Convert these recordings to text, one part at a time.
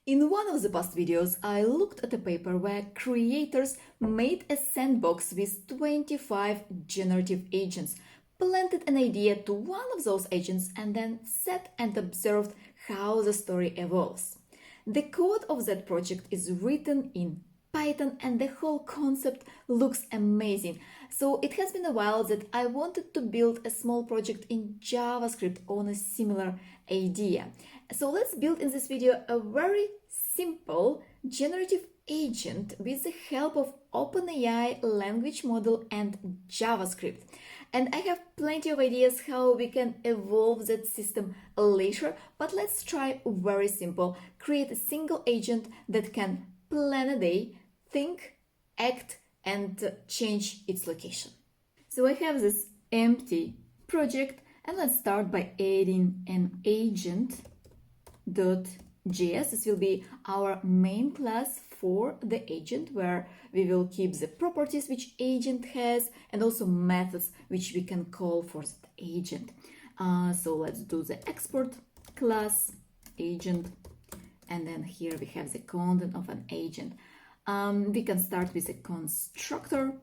In one of the past videos, I looked at a paper where creators made a sandbox with 25 generative agents, planted an idea to one of those agents, and then sat and observed how the story evolves. The code of that project is written in Python and the whole concept looks amazing. So it has been a while that I wanted to build a small project in JavaScript on a similar idea. So let's build in this video a very simple generative agent with the help of OpenAI language model and JavaScript. And I have plenty of ideas how we can evolve that system later, but let's try very simple. Create a single agent that can plan a day, think, act, and change its location. So I have this empty project, and let's start by adding an agent.js. This will be our main class for the agent, where we will keep the properties which agent has and also methods which we can call for that agent. So let's do the export class agent, and then here we have the content of an agent. We can start with a constructor.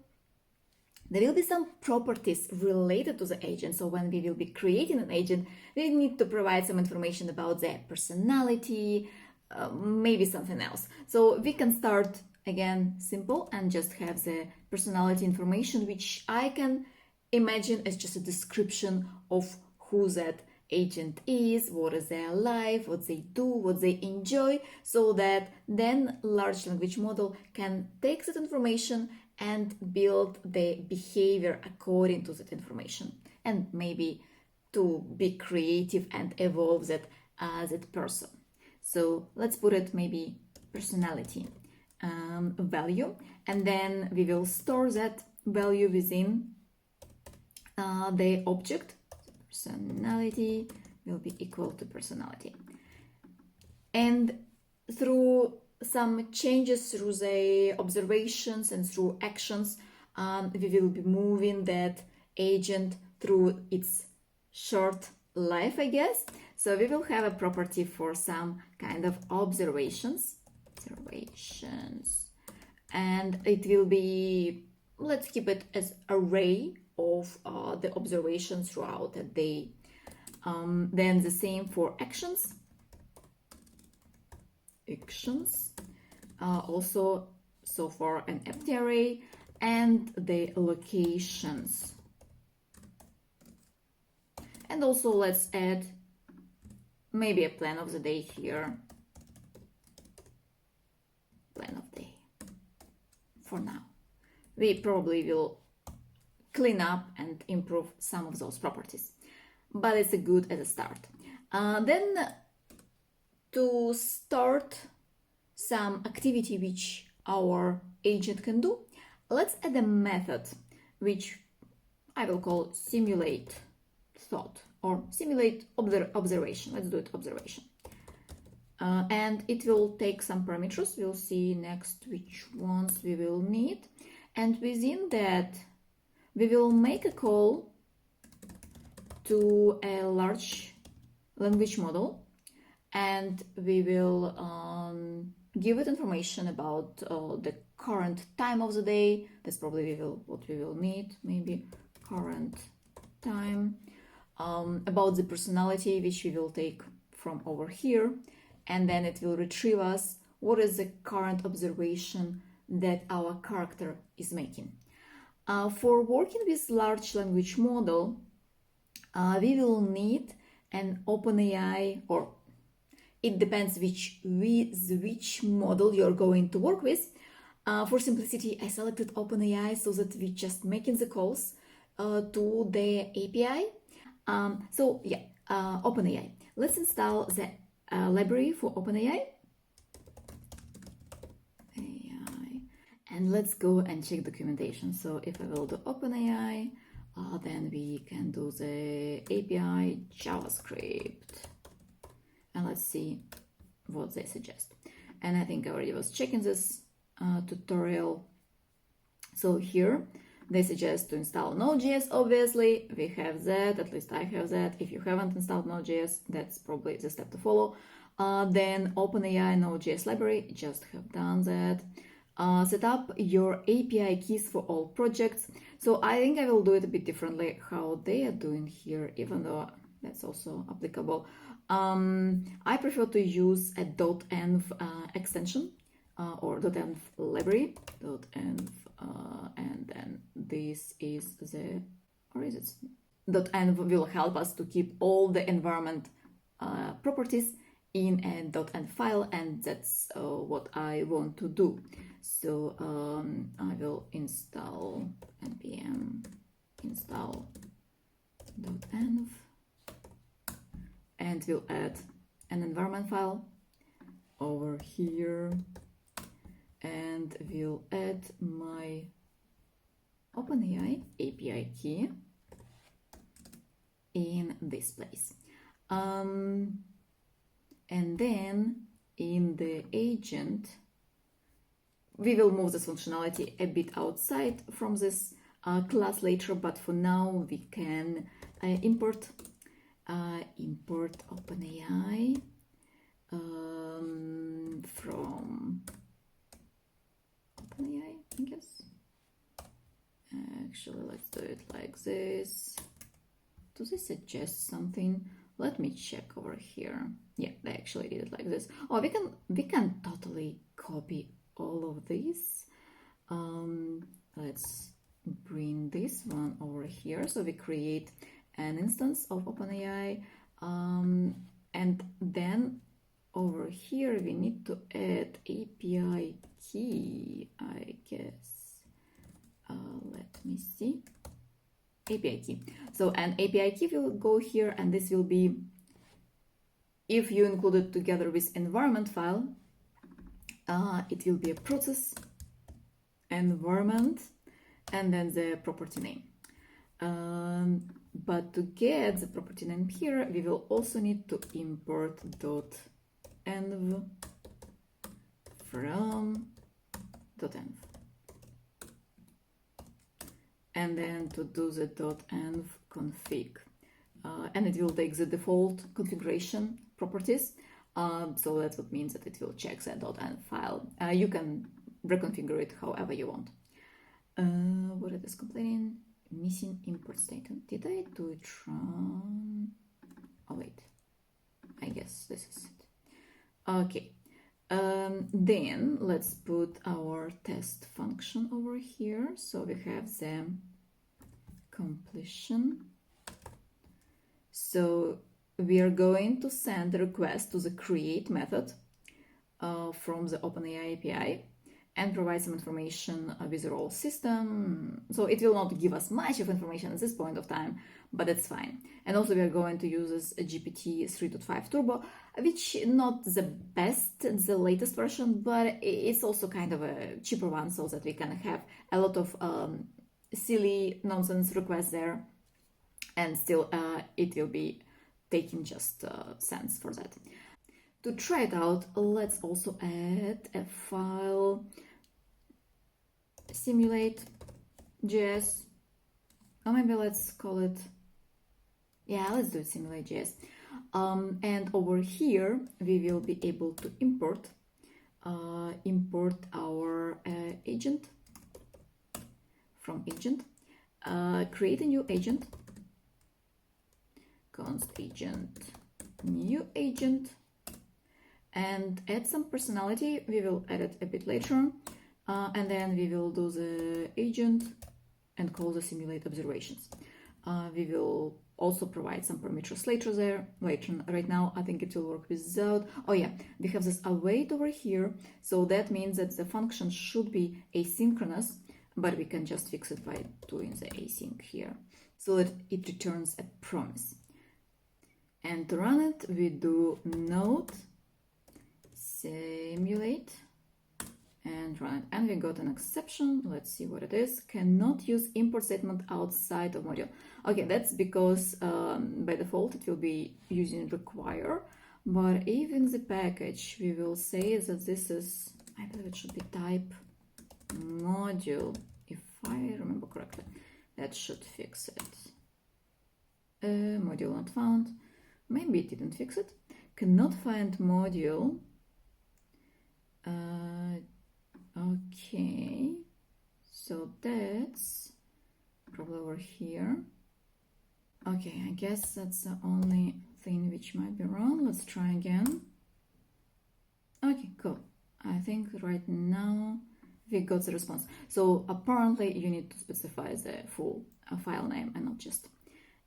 There will be some properties related to the agent. So when we will be creating an agent, we need to provide some information about their personality, maybe something else. So we can start again simple and just have the personality information, which I can imagine as just a description of who that agent is, what is their life, what they do, what they enjoy, so that then large language model can take that information and build the behavior according to that information, and maybe to be creative and evolve that as a person. So let's put it maybe personality value, and then we will store that value within the object. Personality will be equal to personality. And through some changes through the observations and through actions, we will be moving that agent through its short life, I guess. So we will have a property for some kind of observations, and it will be, let's keep it as array of the observations throughout the day. Then the same for actions. Also so far an empty array, and the locations. And also let's add maybe a plan of the day here. Plan of day. For now. We probably will clean up and improve some of those properties, but it's a good as a start. Then to start some activity which our agent can do, let's add a method which I will call simulate thought or simulate observation. Let's do it observation. And it will take some parameters. We'll see next which ones we will need, and within that we will make a call to a large language model, and we will give it information about the current time of the day. That's probably what we will need, maybe current time, about the personality, which we will take from over here, and then it will retrieve us what is the current observation that our character is making. For working with large language model, we will need an OpenAI, or it depends which model you're going to work with. For simplicity, I selected OpenAI so that we're just making the calls to the API. So yeah, OpenAI. Let's install the library for OpenAI. And let's go and check documentation. So if I will do OpenAI, then we can do the API JavaScript. And let's see what they suggest. And I think I already was checking this tutorial. So here they suggest to install Node.js, obviously. We have that, at least I have that. If you haven't installed Node.js, that's probably the step to follow. Then OpenAI Node.js library, just have done that. Set up your API keys for all projects. So I think I will do it a bit differently how they are doing here, even though that's also applicable. I prefer to use a .env extension or .env library, .env, and then this is the, or is it? .env will help us to keep all the environment properties in a .env file, and that's what I want to do. So I will install npm install .env, and we'll add an environment file over here, and we'll add my OpenAI API key in this place. And then in the agent, we will move this functionality a bit outside from this class later, but for now we can import OpenAI from OpenAI, I guess. Actually, let's do it like this. Does this suggest something? Let me check over here. Yeah, they actually did it like this. Oh, we can totally copy all of these. Let's bring this one over here. So we create an instance of OpenAI, and then over here we need to add API key, I guess. Let me see. API key. So an API key will go here, and this will be, if you include it together with environment file, it will be a process environment and then the property name. But to get the property name here, we will also need to import .env from .env. And then to do the .env config. And it will take the default configuration properties. So that's what means that it will check the .env file. You can reconfigure it however you want. What it is complaining? Missing import statement. Did I do it wrong? Oh wait, I guess this is it. Okay. Then let's put our test function over here. So we have the completion. So we are going to send a request to the create method from the OpenAI API and provide some information with the role system. So it will not give us much of information at this point of time, but that's fine. And also we are going to use this GPT 3.5 Turbo, which not the best, the latest version, but it's also kind of a cheaper one, so that we can have a lot of silly nonsense requests there, and still it will be taking just cents for that. To try it out, let's also add a file simulate.js, or maybe let's call it, yeah, let's do it simulate.js. And over here we will be able to import our agent from agent, create a new agent, const agent new agent, and add some personality. We will add it a bit later, and then we will do the agent and call the simulate observations. We will also provide some parameters later there. Right now I think it will work without. Oh yeah, we have this await over here, so that means that the function should be asynchronous, but we can just fix it by doing the async here, so that it returns a promise. And to run it, we do node simulate and run it. And we got an exception. Let's see what it is. Cannot use import statement outside of module. Okay, that's because by default it will be using require, but even the package we will say that this is, I believe it should be type module, if I remember correctly. That should fix it. Module not found. Maybe it didn't fix it. cannot find module. Okay, so that's probably over here. Okay, I guess that's the only thing which might be wrong. Let's try again. Okay, cool. I think right now we got the response. So apparently you need to specify the full file name and not just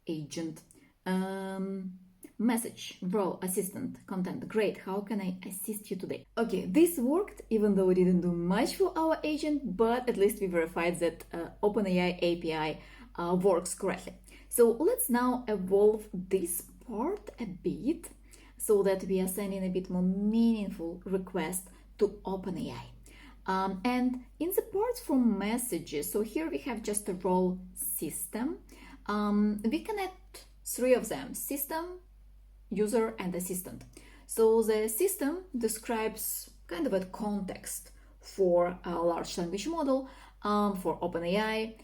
agent. Message, role, assistant, content. Great, how can I assist you today? Okay, this worked even though we didn't do much for our agent, but at least we verified that OpenAI API works correctly. So let's now evolve this part a bit so that we are sending a bit more meaningful request to OpenAI. And in the parts for messages, so here we have just a role system. We can add 3 of them: system, user, and assistant. So the system describes kind of a context for a large language model for OpenAI.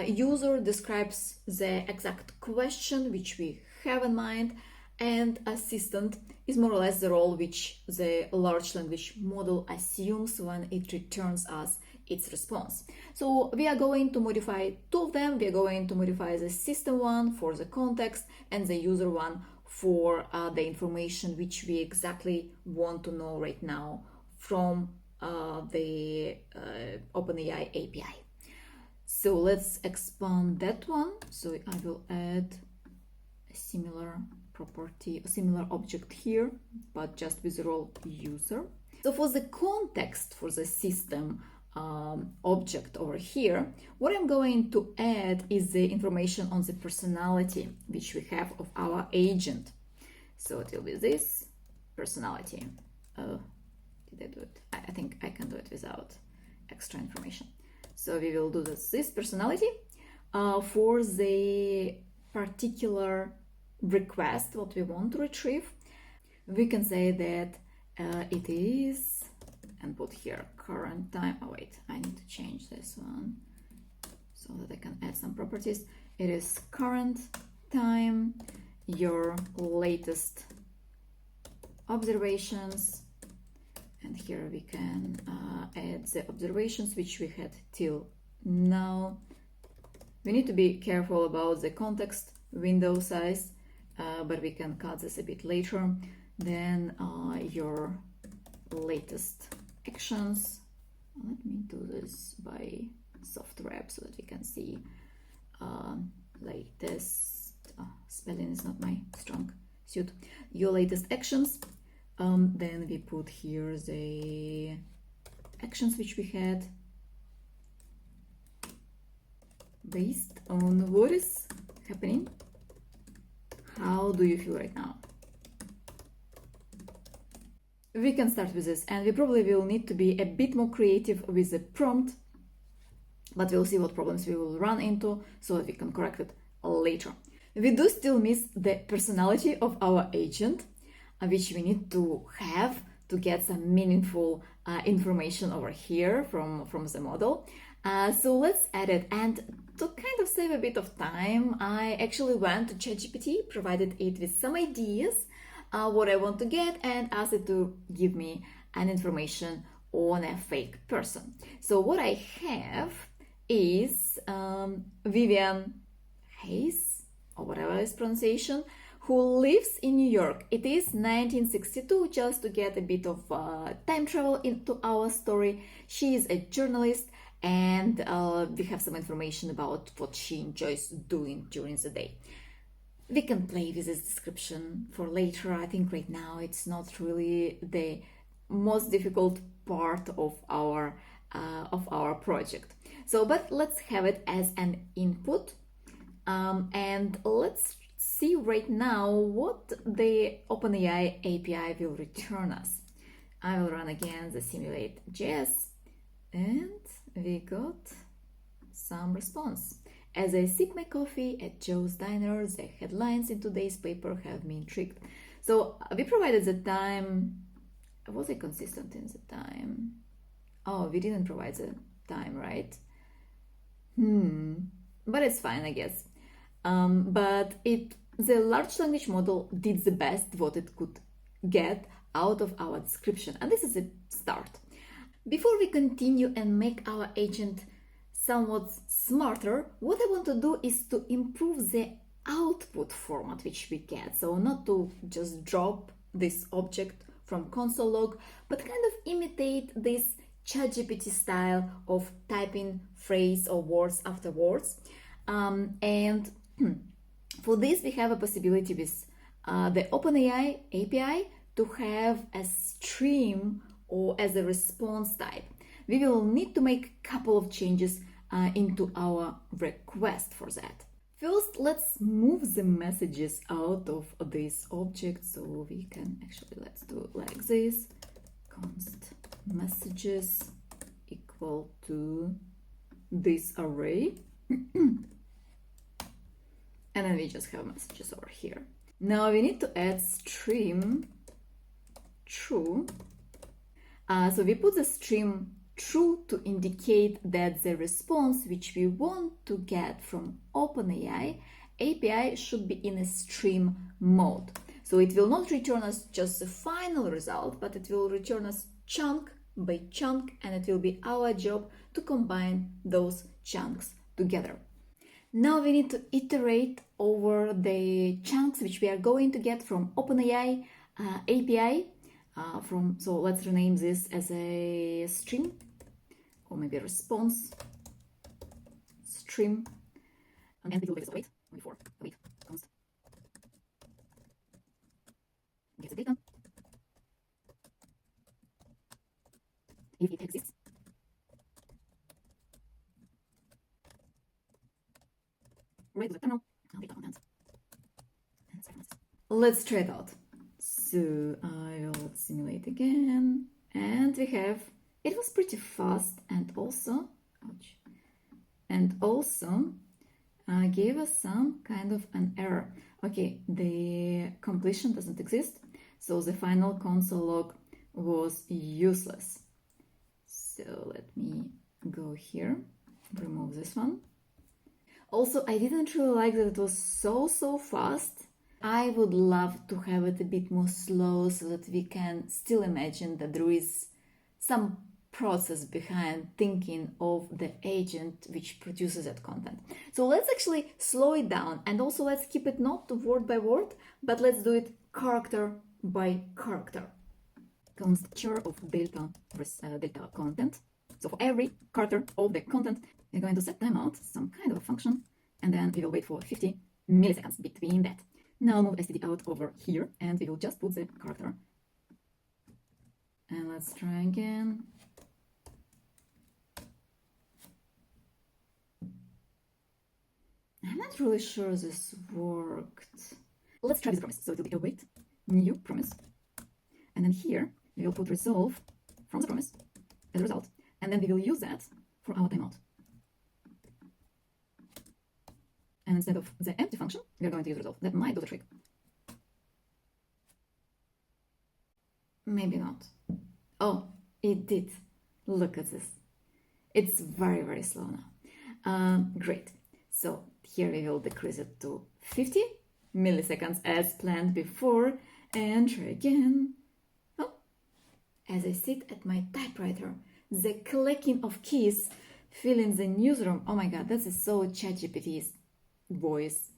User describes the exact question which we have in mind, and assistant is more or less the role which the large language model assumes when it returns us its response. So we are going to modify 2 of them. We are going to modify the system one for the context and the user one for the information which we exactly want to know right now from the OpenAI API. So let's expand that one. So I will add a similar property, a similar object here, but just with the role user. So for the context for the system object over here, what I'm going to add is the information on the personality which we have of our agent. So it will be this personality. Did I do it? I think I can do it without extra information. So we will do this personality for the particular request what we want to retrieve. We can say that it is, and put here current time. Oh wait, I need to change this one so that I can add some properties. It is current time, your latest observations, and here we can add the observations which we had till now. We need to be careful about the context window size, but we can cut this a bit later. Then your latest actions. Let me do this by software app so that we can see latest. Spelling is not my strong suit. Your latest actions. Then we put here the actions which we had based on what is happening. How do you feel right now? We can start with this, and we probably will need to be a bit more creative with the prompt, but we'll see what problems we will run into so that we can correct it later. We do still miss the personality of our agent, which we need to have to get some meaningful information over here from the model. So let's add it, and to kind of save a bit of time, I actually went to ChatGPT, provided it with some ideas what I want to get, and asked it to give me an information on a fake person. So what I have is Vivian Hayes, or whatever is pronunciation, who lives in New York. It is 1962, just to get a bit of time travel into our story. She is a journalist, and we have some information about what she enjoys doing during the day. We can play with this description for later. I think right now it's not really the most difficult part of our project. So, but let's have it as an input, and let's see right now what the OpenAI API will return us. I will run again the simulate.js, and we got some response. As I sip my coffee at Joe's Diner, the headlines in today's paper have me intrigued. So we provided the time. Was I consistent in the time? Oh, we didn't provide the time, right? But it's fine, I guess. But the large language model did the best what it could get out of our description. And this is a start. Before we continue and make our agent somewhat smarter, what I want to do is to improve the output format which we get. So not to just drop this object from console log, but kind of imitate this ChatGPT style of typing phrase or words after words. And for this, we have a possibility with the OpenAI API to have a stream or as a response type. We will need to make a couple of changes into our request for that. First, let's move the messages out of this object. So we can actually, let's do like this. Const messages equal to this array. And then we just have messages over here. Now we need to add stream true. So we put the stream true to indicate that the response which we want to get from OpenAI API should be in a stream mode. So it will not return us just the final result, but it will return us chunk by chunk, and it will be our job to combine those chunks together. Now we need to iterate over the chunks which we are going to get from OpenAI API. So let's rename this as a stream, or maybe a response stream. And we will wait const get the data if it exists. Read the terminal data content. Let's try it out. So I will simulate again, and we have, it was pretty fast, and also gave us some kind of an error. Okay, the completion doesn't exist, so the final console log was useless. So let me go here, remove this one. Also, I didn't really like that it was so fast. I would love to have it a bit more slow so that we can still imagine that there is some process behind thinking of the agent which produces that content. So let's actually slow it down, and also let's keep it not word by word, but let's do it character by character. Const char of delta content. So for every character of the content, we're going to set timeout, some kind of a function, and then we will wait for 50 milliseconds between that. Now move std out over here, and we will just put the character. And let's try again. I'm not really sure this worked. Let's try with the promise. So it will be await new promise. And then here we will put resolve from the promise as a result. And then we will use that for our timeout. And instead of the empty function, we are going to use resolve. That might do the trick. Maybe not. Oh, it did. Look at this. It's very slow now. Great. So here we will decrease it to 50 milliseconds as planned before, and try again. Oh, as I sit at my typewriter, the clicking of keys filling the newsroom. Oh my god, this is so ChatGPT's voice.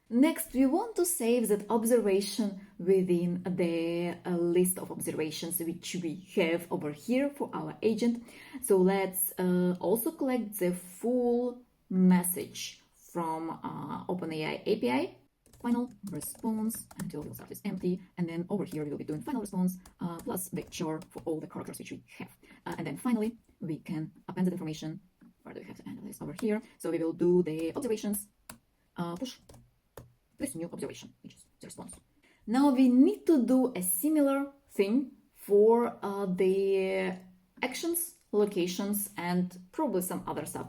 Next, we want to save that observation within the list of observations which we have over here for our agent. So let's also collect the full message from OpenAI API. Final response until we'll start with empty, and then over here we will be doing final response plus the char for all the characters which we have. And then finally we can append that information. Where do we have to analyze? Over here. So we will do the observations, push this new observation, which is the response. Now we need to do a similar thing for the actions, locations, and probably some other stuff.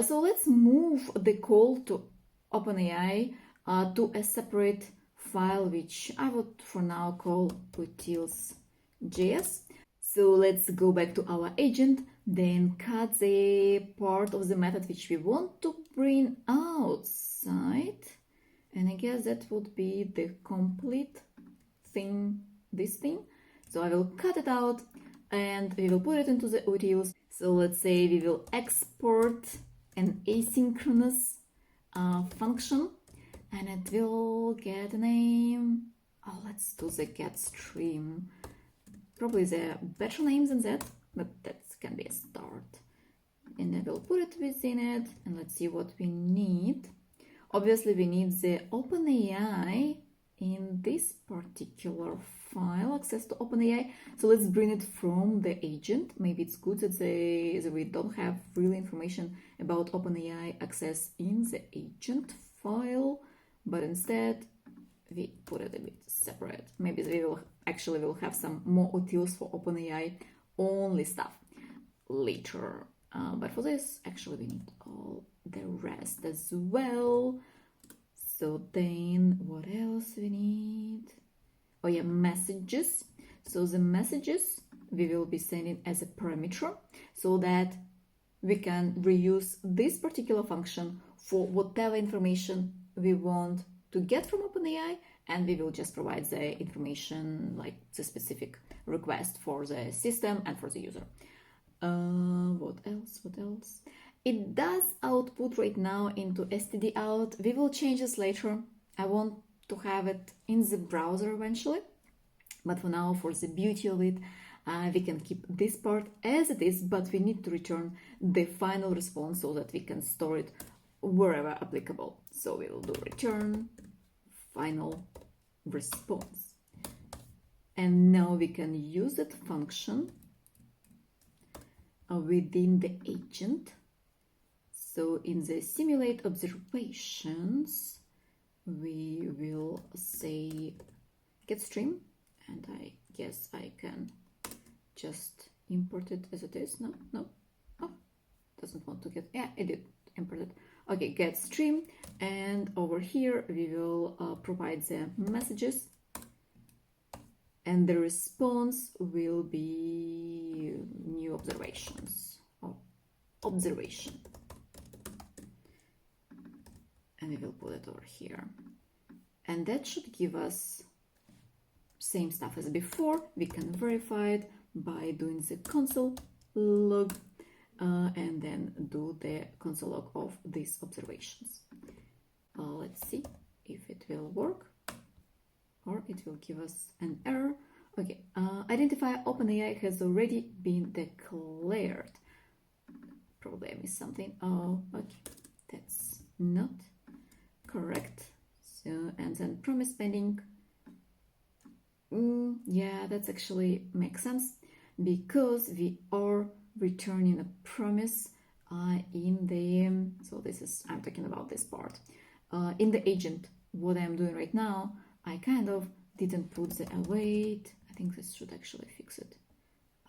So let's move the call to OpenAI to a separate file, which I would for now call utils.js. So let's go back to our agent, then cut the part of the method which we want to bring outside. And I guess that would be the complete thing this thing. So I will cut it out and we will put it into the utils. So let's say we will export an asynchronous function, and it will get a name. Oh, let's do the get stream. Probably the better name than that, but that can be a start. And I will put it within it, and let's see what we need. Obviously, we need the OpenAI in this particular file, access to OpenAI. So let's bring it from the agent. Maybe it's good that we don't have really information about OpenAI access in the agent file, but instead we put it a bit separate. Maybe we will have some more utils for OpenAI only stuff later. But for this, actually, we need all the rest as well. So then what else we need? Oh yeah, messages. So the messages we will be sending as a parameter so that we can reuse this particular function for whatever information we want to get from OpenAI, and we will just provide the information, like the specific request for the system and for the user. What else? It does output right now into std out. We will change this later. I want to have it in the browser eventually, but for now, for the beauty of it, we can keep this part as it is, but we need to return the final response so that we can store it wherever applicable. So we will do return final response, and now we can use that function within the agent. So in the simulate observations, we will say get stream, and I guess I can just import it as it is. No, oh, doesn't want to get, yeah, it did import it. Okay, get stream, and over here we will provide the messages, and the response will be new observations or observation, and we will put it over here, and that should give us same stuff as before. We can verify it by doing the console log and then do the console log of these observations. Let's see if it will work, or it will give us an error. Okay, identifier OpenAI has already been declared. Probably I missed something. Oh, okay, that's not correct. So, and then promise pending. Yeah, that's actually makes sense, because we are returning a promise in the, so this is, I'm talking about this part. In the agent, what I'm doing right now, I kind of didn't put the await. I think this should actually fix it.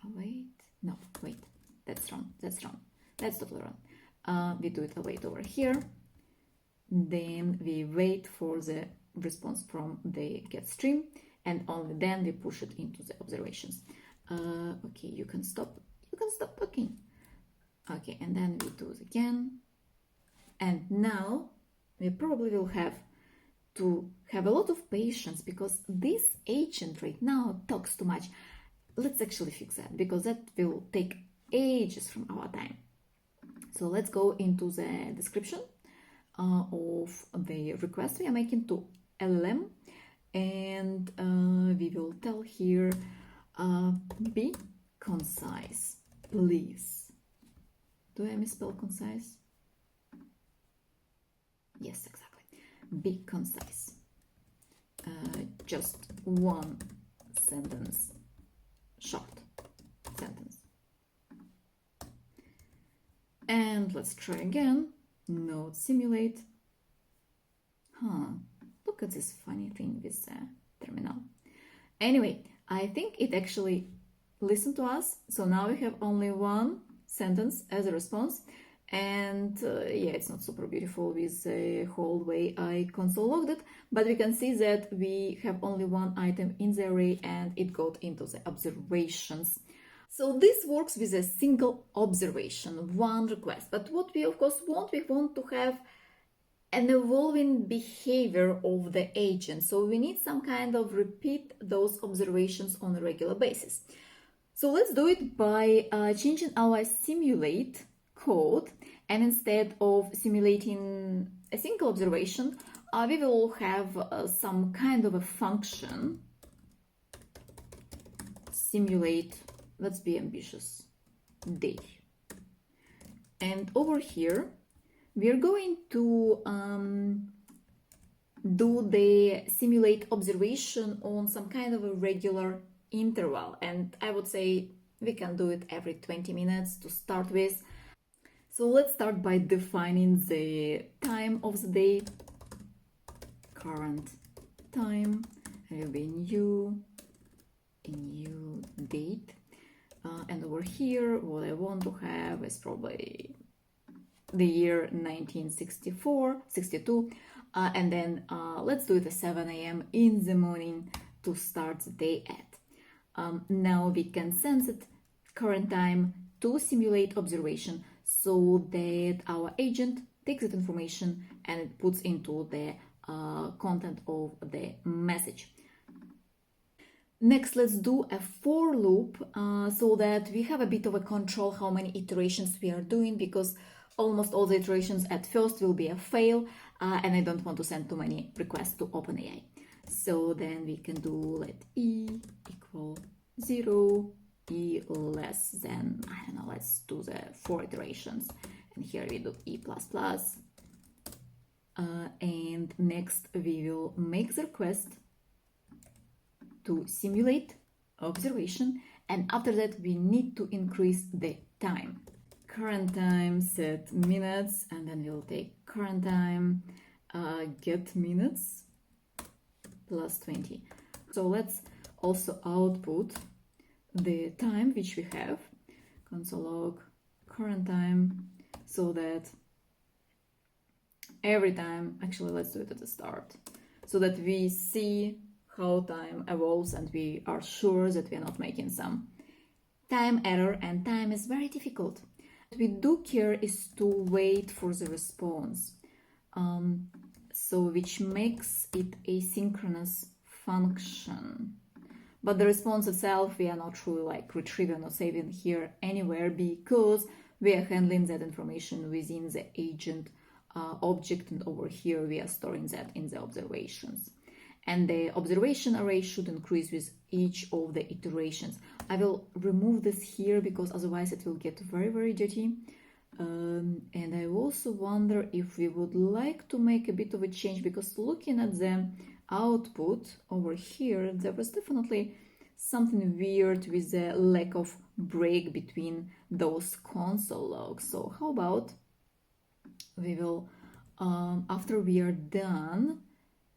Await? No, wait, that's wrong. That's totally wrong. We do it await over here. Then we wait for the response from the get stream, and only then we push it into the observations. Okay, you can stop talking. Okay, and then we do it again. And now we probably will have to have a lot of patience, because this agent right now talks too much. Let's actually fix that, because that will take ages from our time. So let's go into the description of the request we are making to LLM, and we will tell here be concise, please. Do I misspell concise? Yes, exactly. Be concise. Just one sentence, short sentence. And let's try again. Node simulate. Look at this funny thing with the terminal. Anyway, I think it actually listened to us. So now we have only one sentence as a response. And yeah, it's not super beautiful with the whole way I console logged it, but we can see that we have only one item in the array and it got into the observations. So this works with a single observation, one request. But what we of course want, we want to have an evolving behavior of the agent. So we need some kind of repeat those observations on a regular basis. So let's do it by changing our simulate code, and instead of simulating a single observation, we will have some kind of a function. Simulate, let's be ambitious, day. And over here, we're going to do the simulate observation on some kind of a regular interval. And I would say we can do it every 20 minutes to start with. So let's start by defining the time of the day. Current time will be new date. And over here, what I want to have is probably the year 1962, and then let's do it at 7 a.m. in the morning to start the day at. Now we can sense current time to simulate observation so that our agent takes that information and it puts into the content of the message. Next, let's do a for loop so that we have a bit of a control how many iterations we are doing, because almost all the iterations at first will be a fail, and I don't want to send too many requests to OpenAI. So then we can do let e equal 0, e less than, I don't know, let's do the 4 iterations. And here we do e++. And next we will make the request to simulate observation, and after that we need to increase the time. Current time set minutes, and then we'll take current time get minutes plus 20. So let's also output the time which we have, console log current time, so that every time, actually let's do it at the start, so that we see how time evolves and we are sure that we are not making some time error, and time is very difficult. What we do care is to wait for the response, so which makes it a synchronous function. But the response itself we are not really like retrieving or saving here anywhere, because we are handling that information within the agent object, and over here we are storing that in the observations. And the observation array should increase with each of the iterations. I will remove this here because otherwise it will get very, very dirty. And I also wonder if we would like to make a bit of a change, because looking at the output over here, there was definitely something weird with the lack of break between those console logs. So how about we will, after we are done,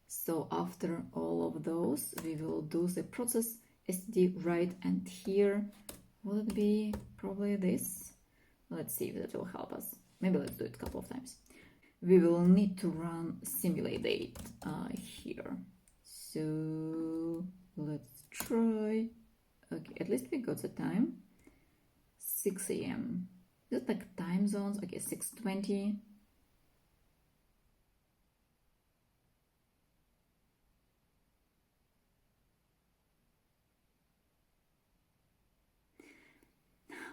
so after all of those, we will do the process std write, and here will it be probably this. Let's see if that will help us. Maybe let's do it a couple of times. We will need to run simulate date here. So let's try. Okay, at least we got the time. 6 a.m. Is it like time zones? Okay, 6:20.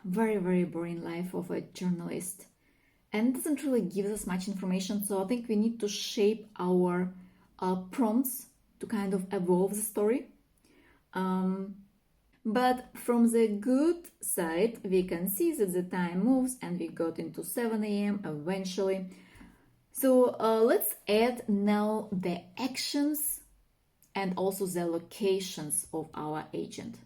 Very, very boring life of a journalist, and doesn't really give us much information. So I think we need to shape our prompts to kind of evolve the story. But from the good side, we can see that the time moves and we got into 7 a.m. eventually. So let's add now the actions and also the locations of our agent.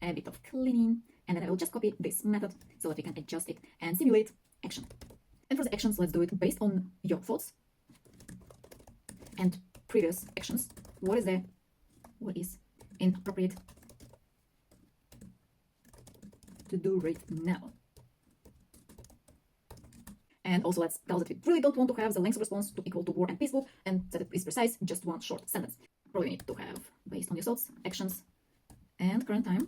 A bit of cleaning, and then I will just copy this method so that we can adjust it and simulate action. And for the actions, let's do it based on your thoughts and previous actions. What is inappropriate to do right now? And also let's tell that we really don't want to have the length of response to equal to War and Peaceful, and that it is precise, just one short sentence. Probably need to have based on your thoughts, actions, and current time.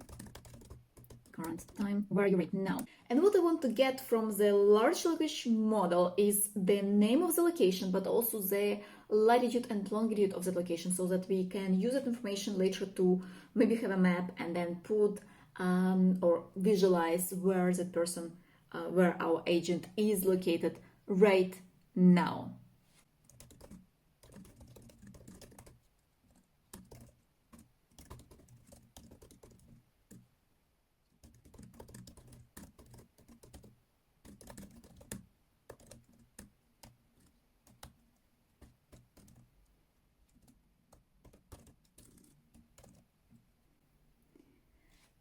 current time, where are you right now? And what I want to get from the large language model is the name of the location, but also the latitude and longitude of the location, so that we can use that information later to maybe have a map and then put or visualize where that person, where our agent is located right now.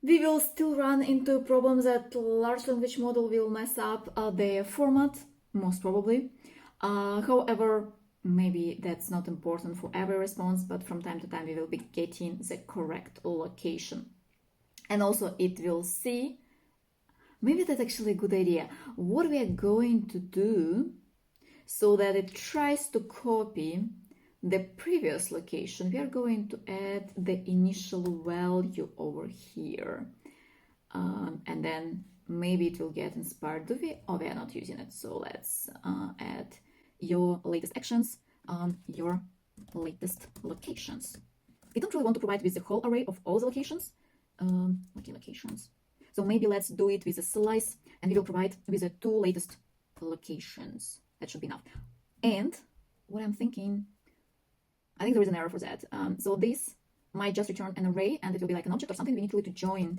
We will still run into problems that large language model will mess up the format, most probably. However, maybe that's not important for every response, but from time to time we will be getting the correct location. And also it will see, maybe that's actually a good idea, what we are going to do so that it tries to copy the previous location. We are going to add the initial value over here. And then maybe it will get inspired. We are not using it. So let's add your latest actions on your latest locations. We don't really want to provide with the whole array of all the locations. Locations. So maybe let's do it with a slice, and we will provide with the 2 latest locations. That should be enough. And what I'm thinking, I think there is an error for that. So this might just return an array, and it will be like an object or something. We need really to join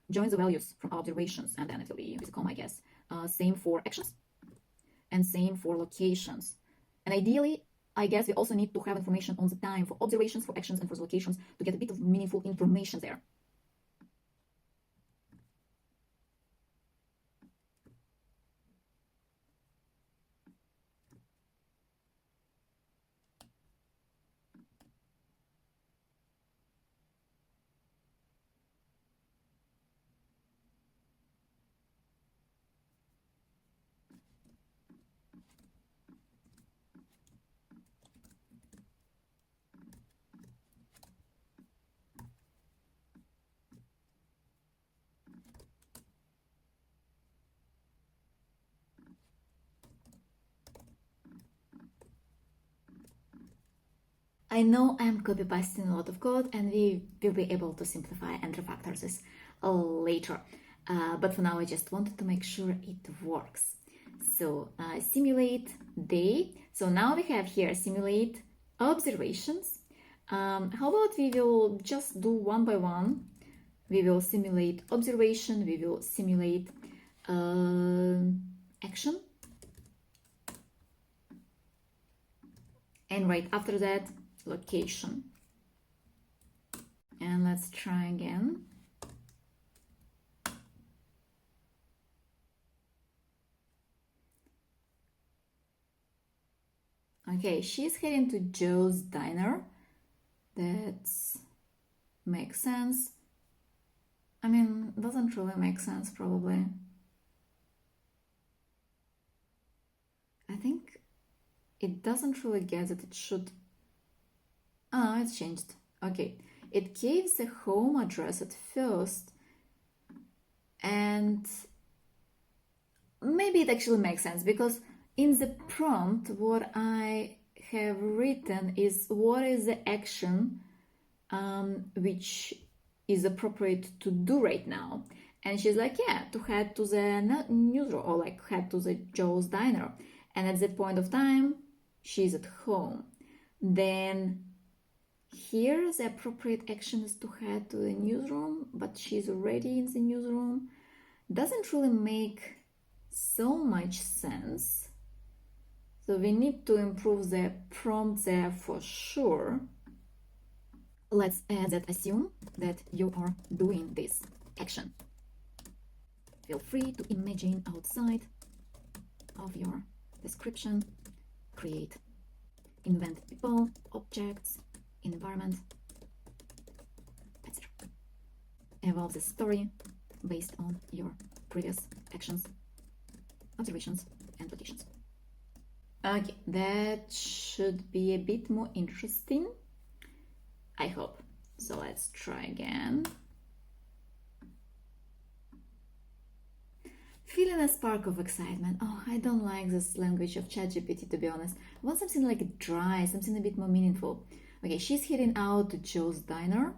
the values from our observations, and then it will be with a comma, I guess. Same for actions, and same for locations. And ideally, I guess we also need to have information on the time for observations, for actions, and for locations to get a bit of meaningful information there. I know I'm copy pasting a lot of code, and we will be able to simplify and refactor this later. But for now, I just wanted to make sure it works. So simulate day. So now we have here simulate observations. How about we will just do one by one? We will simulate observation. We will simulate action. And right after that, location. And let's try again. Okay, she's heading to Joe's diner. That makes sense. I mean, doesn't really make sense, probably. I think it doesn't really get that it should. Oh, it's changed. Okay, it gives the home address at first, and maybe it actually makes sense, because in the prompt what I have written is what is the action which is appropriate to do right now. And she's like, yeah, to head to the newsroom, or like head to the Joe's diner. And at that point of time, she's at home. Then here the appropriate action is to head to the newsroom, but she's already in the newsroom. Doesn't really make so much sense. So we need to improve the prompt there for sure. Let's add that assume that you are doing this action. Feel free to imagine outside of your description, create, invent people, objects, environment, etc. Evolve the story based on your previous actions, observations, and locations. Okay, that should be a bit more interesting, I hope. So let's try again. a spark of excitement. Oh, I don't like this language of ChatGPT, to be honest. I want something like dry, something a bit more meaningful. Okay, she's heading out to Joe's diner.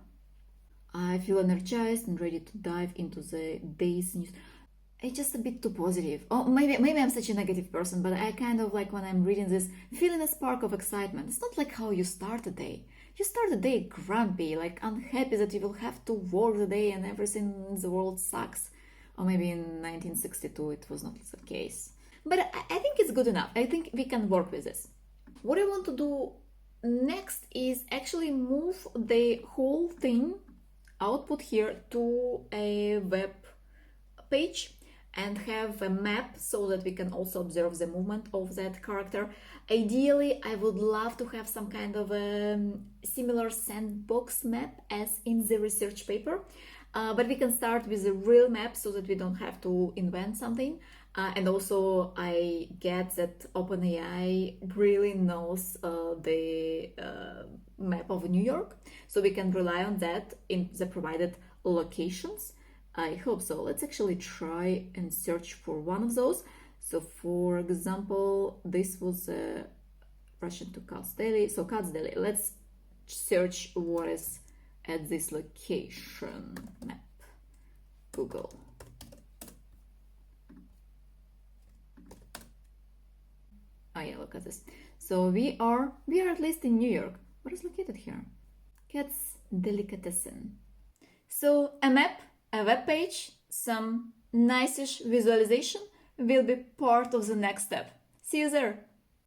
I feel energized and ready to dive into the day's news. It's just a bit too positive. Or maybe I'm such a negative person, but I kind of like when I'm reading this, feeling a spark of excitement. It's not like how you start a day. You start the day grumpy, like unhappy that you will have to work the day and everything in the world sucks. Or maybe in 1962 it was not the case. But I think it's good enough. I think we can work with this. What I want to do next is actually move the whole thing output here to a web page and have a map so that we can also observe the movement of that character. Ideally, I would love to have some kind of a similar sandbox map as in the research paper. But we can start with a real map so that we don't have to invent something. And also, I get that OpenAI really knows the map of New York, so we can rely on that in the provided locations. I hope so. Let's actually try and search for one of those. So, for example, this was Russian to Katz Daily. So, Katz Daily. Let's search what is at this location map. Google. Oh yeah, look at this. So we are at least in New York. What is located here? Katz Delicatessen. So a map, a web page, some nice-ish visualization will be part of the next step. See you there.